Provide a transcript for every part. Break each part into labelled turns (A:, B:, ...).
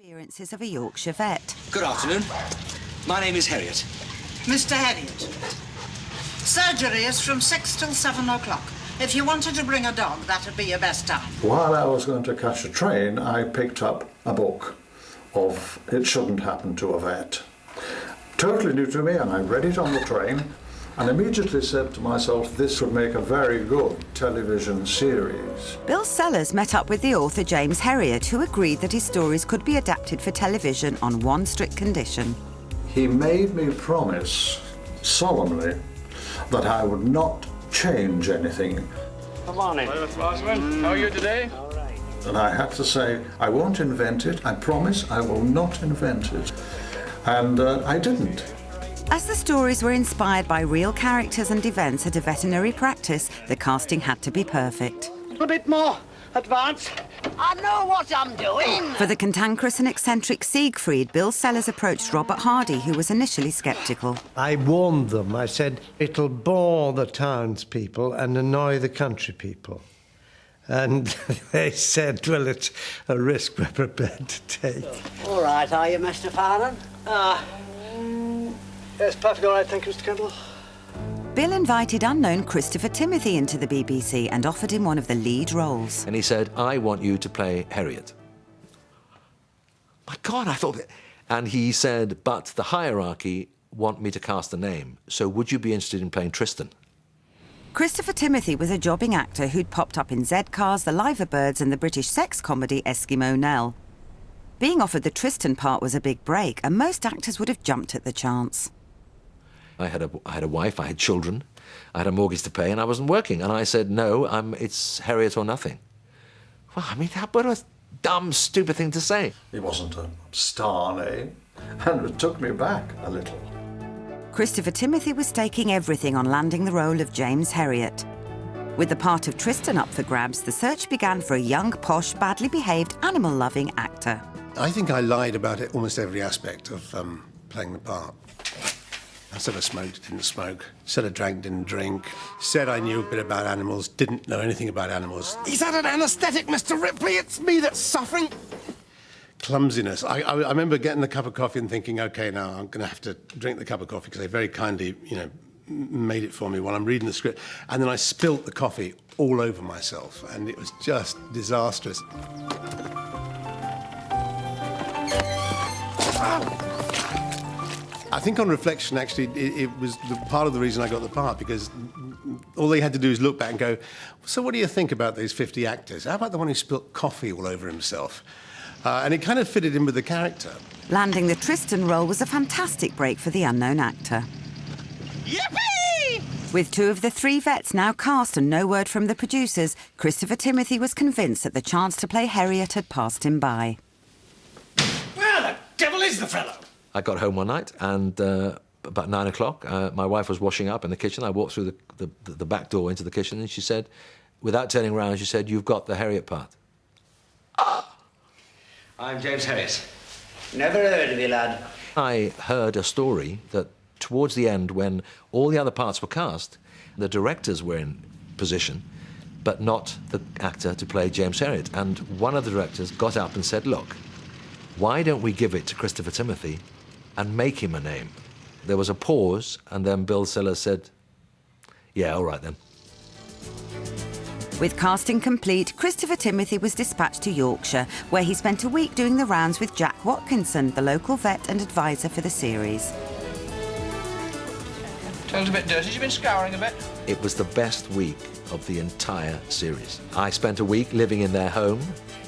A: Experiences of a Yorkshire vet.
B: Good afternoon. My name is Herriot.
C: Mr. Herriot, surgery is from 6 till 7 o'clock. If you wanted to bring a dog, that would be your best time.
D: While I was going to catch a train, I picked up a book of It Shouldn't Happen to a Vet. Totally new to me, and I read it on the train and immediately said to myself, this would make a very good television series.
A: Bill Sellers met up with the author James Herriot, who agreed that his stories could be adapted for television on one strict condition.
D: He made me promise solemnly that I would not change anything.
E: Good morning.
F: Hello, Mr. Osmond. How are you today?
E: All right.
D: And I had to say, I won't invent it. I promise I will not invent it. And I didn't.
A: As the stories were inspired by real characters and events at a veterinary practice, the casting had to be perfect.
E: A little bit more advance. I know what I'm doing.
A: For the cantankerous and eccentric Siegfried, Bill Sellers approached Robert Hardy, who was initially sceptical.
G: I warned them. I said, it'll bore the townspeople and annoy the country people. And they said, well, it's a risk we're prepared to take.
E: All right, are you, Mr. Farnan? Yes, perfectly all right, thank you, Mr. Kendall.
A: Bill invited unknown Christopher Timothy into the BBC and offered him one of the lead roles.
B: And he said, I want you to play Herriot. My God, I thought... And he said, but the hierarchy want me to cast a name, so would you be interested in playing Tristan?
A: Christopher Timothy was a jobbing actor who'd popped up in Z-Cars, The Liverbirds and the British sex comedy Eskimo Nell. Being offered the Tristan part was a big break, and most actors would have jumped at the chance.
B: I had a wife, I had children, I had a mortgage to pay, and I wasn't working. And I said, no, it's Herriot or nothing. Well, I mean, what a dumb, stupid thing to say.
D: It wasn't a star name, and it took me back a little.
A: Christopher Timothy was staking everything on landing the role of James Herriot. With the part of Tristan up for grabs, the search began for a young, posh, badly behaved, animal-loving actor.
H: I think I lied about it almost every aspect of playing the part. I said I smoked, didn't smoke. Said I drank, didn't drink. Said I knew a bit about animals, didn't know anything about animals.
F: Is that an anaesthetic, Mr. Ripley? It's me that's suffering.
H: Clumsiness. I remember getting the cup of coffee and thinking, OK, now I'm going to have to drink the cup of coffee because they very kindly, made it for me while I'm reading the script. And then I spilt the coffee all over myself, and it was just disastrous. I think on reflection, actually, it was part of the reason I got the part, because all they had to do is look back and go, so what do you think about those 50 actors? How about the one who spilt coffee all over himself? And it kind of fitted in with the character.
A: Landing the Tristan role was a fantastic break for the unknown actor.
F: Yippee!
A: With 2 of the 3 vets now cast and no word from the producers, Christopher Timothy was convinced that the chance to play Herriot had passed him by.
F: Where the devil is the fellow?
B: I got home one night, and about 9 o'clock, my wife was washing up in the kitchen. I walked through the back door into the kitchen, and she said, without turning around, she said, you've got the Herriot part.
I: I'm James Herriot.
E: Never heard of you, lad.
B: I heard a story that towards the end, when all the other parts were cast, the directors were in position, but not the actor to play James Herriot. And one of the directors got up and said, look, why don't we give it to Christopher Timothy and make him a name? There was a pause, and then Bill Sellers said, yeah, all right then.
A: With casting complete, Christopher Timothy was dispatched to Yorkshire, where he spent a week doing the rounds with Jack Watkinson, the local vet and advisor for the series.
F: Tail's a bit dirty. You've been scouring a bit.
B: It was the best week of the entire series. I spent a week living in their home,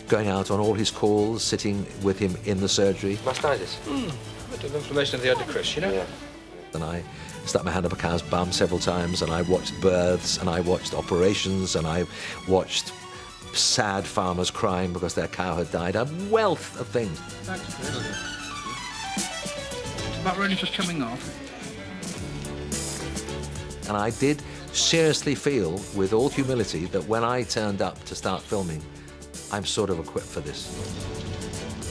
B: going out on all his calls, sitting with him in the surgery.
I: Mastitis.
F: A bit of inflammation of the uterus,
I: Yeah.
B: And I stuck my hand up a cow's bum several times, and I watched births, and I watched operations, and I watched sad farmers crying because their cow had died. A wealth of things.
F: That's brilliant. It's about ready for coming off.
B: And I did seriously feel, with all humility, that when I turned up to start filming, I'm sort of equipped for this.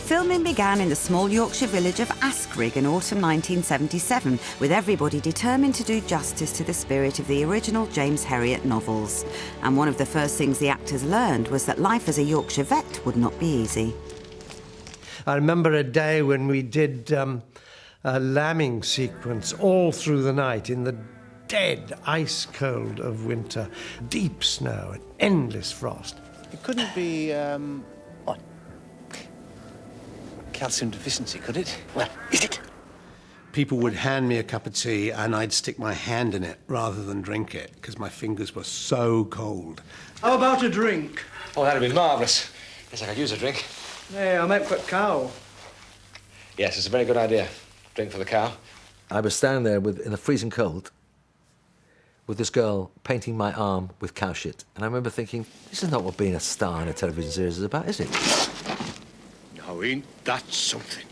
A: Filming began in the small Yorkshire village of Askrigg in autumn 1977, with everybody determined to do justice to the spirit of the original James Herriot novels. And one of the first things the actors learned was that life as a Yorkshire vet would not be easy.
G: I remember a day when we did a lambing sequence all through the night in the dead ice cold of winter, deep snow and endless frost.
I: It couldn't be, what? Calcium deficiency, could it? Well, is it?
H: People would hand me a cup of tea and I'd stick my hand in it rather than drink it because my fingers were so cold.
F: How about a drink?
B: Oh, that'd be marvellous. Guess I could use a drink.
F: Hey, I meant for cow.
B: Yes, it's a very good idea. Drink for the cow. I was standing there in the freezing cold with this girl painting my arm with cow shit. And I remember thinking, this is not what being a star in a television series is about, is it?
I: Now, ain't that something?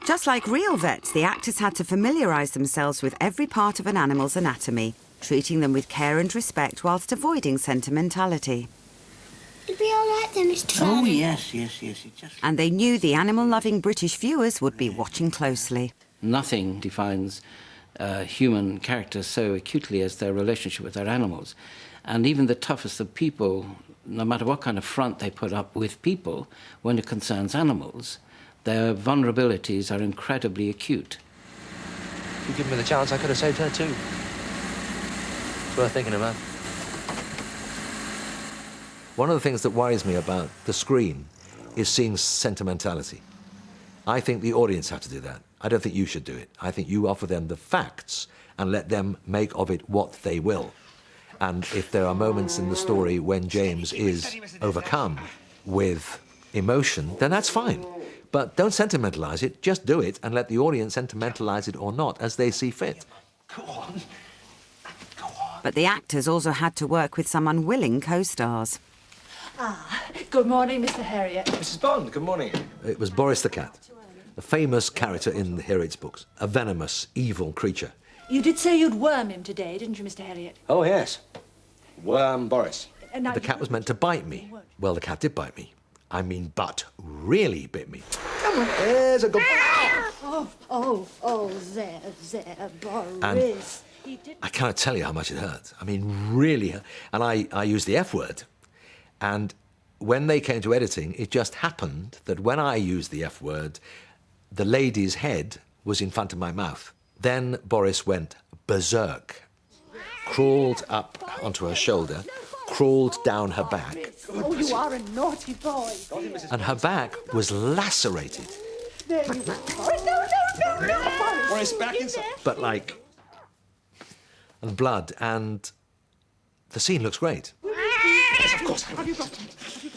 A: Just like real vets, the actors had to familiarise themselves with every part of an animal's anatomy, treating them with care and respect whilst avoiding sentimentality.
J: It'll be all right then, Mr. Faraday.
E: Oh, yes. It just...
A: And they knew the animal-loving British viewers would be watching closely.
K: Nothing defines human character so acutely as their relationship with their animals. And even the toughest of people, no matter what kind of front they put up with people, when it concerns animals, their vulnerabilities are incredibly acute.
B: If you'd given me the chance, I could have saved her too. It's worth thinking about. One of the things that worries me about the screen is seeing sentimentality. I think the audience have to do that. I don't think you should do it. I think you offer them the facts and let them make of it what they will. And if there are moments in the story when James is overcome with emotion, then that's fine. But don't sentimentalise it, just do it and let the audience sentimentalise it or not as they see fit.
I: Go on.
A: But the actors also had to work with some unwilling co-stars.
J: Good morning, Mr. Herriot.
B: Mrs. Bond, good morning. It was Boris the cat, a famous character in the Herriot's books, a venomous, evil creature.
J: You did say you'd worm him today, didn't you, Mr. Herriot?
B: Oh, yes. Worm Boris.
J: And
B: The cat was meant to bite me. Well, the cat did bite me. I mean, but really bit me.
J: Come on.
B: There's a good...
J: There, Boris.
B: I cannot tell you how much it hurt. I mean, really. And I used the F word. And when they came to editing, it just happened that when I used the F word, the lady's head was in front of my mouth. Then Boris went berserk, crawled up onto her shoulder, crawled down her back.
J: Oh, you are a naughty boy.
B: And her back was lacerated.
J: There you are. Boris, no.
I: Boris, back inside.
B: But like... and blood, and the scene looks great.
I: Yes, of course.
J: Have you got him?